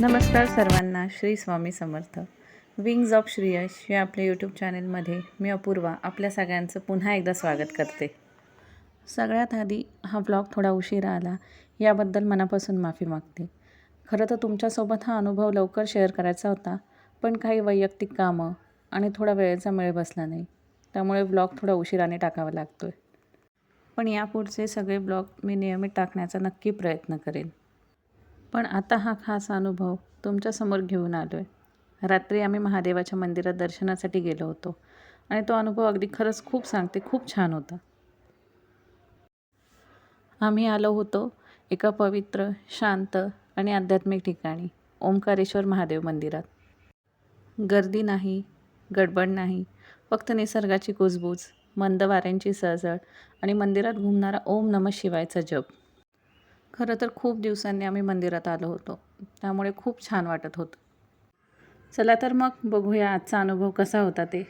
नमस्कार सर्वांना, Shri Swami Samarth. Wings of Shriyash या आपल्या यूट्यूब चॅनलमध्ये मी अपूर्वा आपल्या सगळ्यांचं पुन्हा एकदा स्वागत करते. सगळ्यात आधी हा व्लॉग थोडा उशिरा आला, याबद्दल मनापासून माफी मागते. खरं तर तुमच्यासोबत हा अनुभव लवकर शेअर करायचा होता, पण काही वैयक्तिक कामं आणि थोडा वेळेचा मेळ बसला नाही, त्यामुळे व्लॉग थोडा उशिराने टाकावा लागतो आहे. पण यापुढचे सगळे ब्लॉग मी नियमित टाकण्याचा नक्की प्रयत्न करेन. पण आता हा खास अनुभव तुमच्यासमोर घेऊन आलो आहे. रात्री आम्ही महादेवाच्या मंदिरात दर्शनासाठी गेलो होतो आणि तो अनुभव अगदी खरंच खूप छान होता. आम्ही आलो होतो एका पवित्र, शांत आणि आध्यात्मिक ठिकाणी, ओंकारेश्वर महादेव मंदिरात. गर्दी नाही, गडबड नाही, फक्त निसर्गाची कुजबूज, मंद वाऱ्यांची सळसळ आणि मंदिरात घुमणारा ओम नमः शिवायचा जप. खरं तर खूप दिवसांनी आम्ही मंदिरात आलो होतो, त्यामुळे खूप छान वाटत होतं. चला तर मग बघूया आजचा अनुभव कसा होता ते.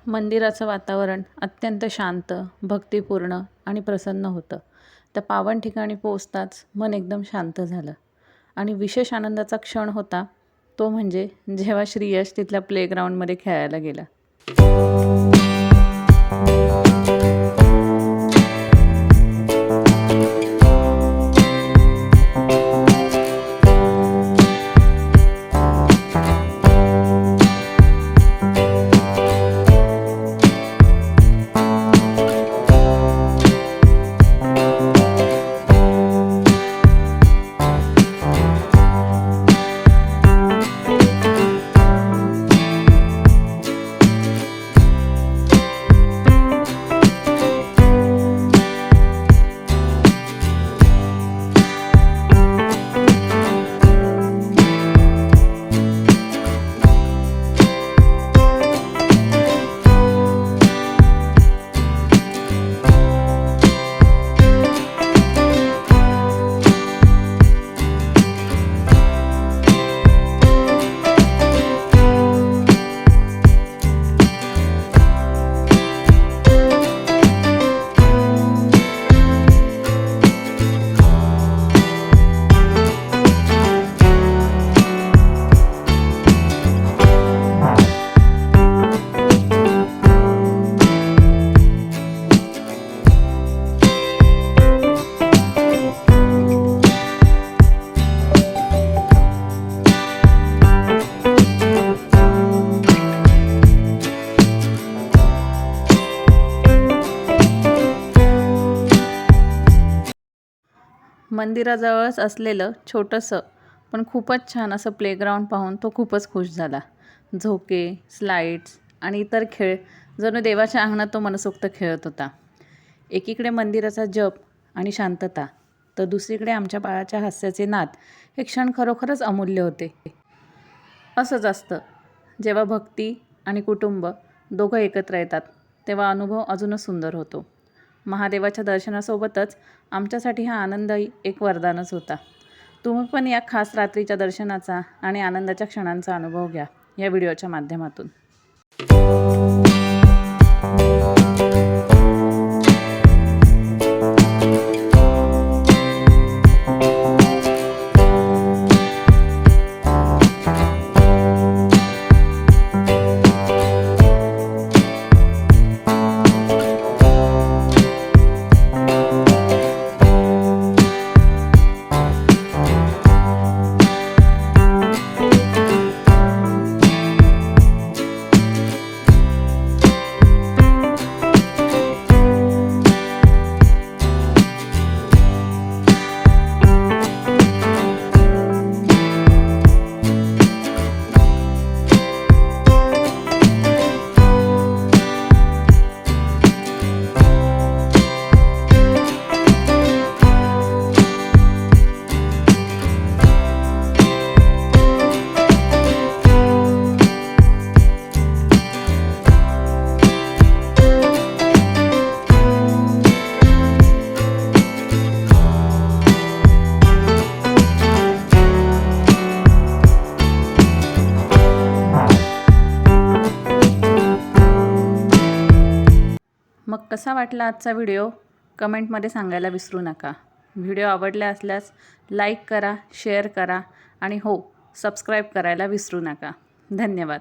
मंदिराचं वातावरण अत्यंत शांत, भक्तिपूर्ण आणि प्रसन्न होतं. त्या पावन ठिकाणी पोहोचताच मन एकदम शांत झालं आणि विशेष आनंदाचा क्षण होता तो म्हणजे जेव्हा श्रीयश तिथल्या प्लेग्राऊंडमध्ये खेळायला गेला. मंदिराजवळच असलेलं छोटंसं पण खूपच छान असं प्लेग्राऊंड पाहून तो खूपच खुश झाला. झोके, स्लाईड्स आणि इतर खेळ जणू देवाच्या अंगणात तो मनसोक्त खेळत होता. एकीकडे मंदिराचा जप आणि शांतता, तर दुसरीकडे आमच्या बाळाच्या हास्याचे नाद. हे क्षण खरोखरच अमूल्य होते. असंच असतं, जेव्हा भक्ती आणि कुटुंब दोघं एकत्र येतात तेव्हा अनुभव अजूनच सुंदर होतो. महादेवाच्या दर्शनासोबतच आमच्यासाठी हा आनंदही एक वरदानच होता. तुम्ही पण या खास रात्रीच्या दर्शनाचा आणि आनंदाच्या क्षणांचा अनुभव घ्या या व्हिडिओच्या माध्यमातून. मग कसा वाटला आजचा व्हिडिओ कमेंटमध्ये सांगायला विसरू नका. व्हिडिओ आवडला असल्यास लाईक करा, शेअर करा आणि हो, सबस्क्राईब करायला विसरू नका. धन्यवाद.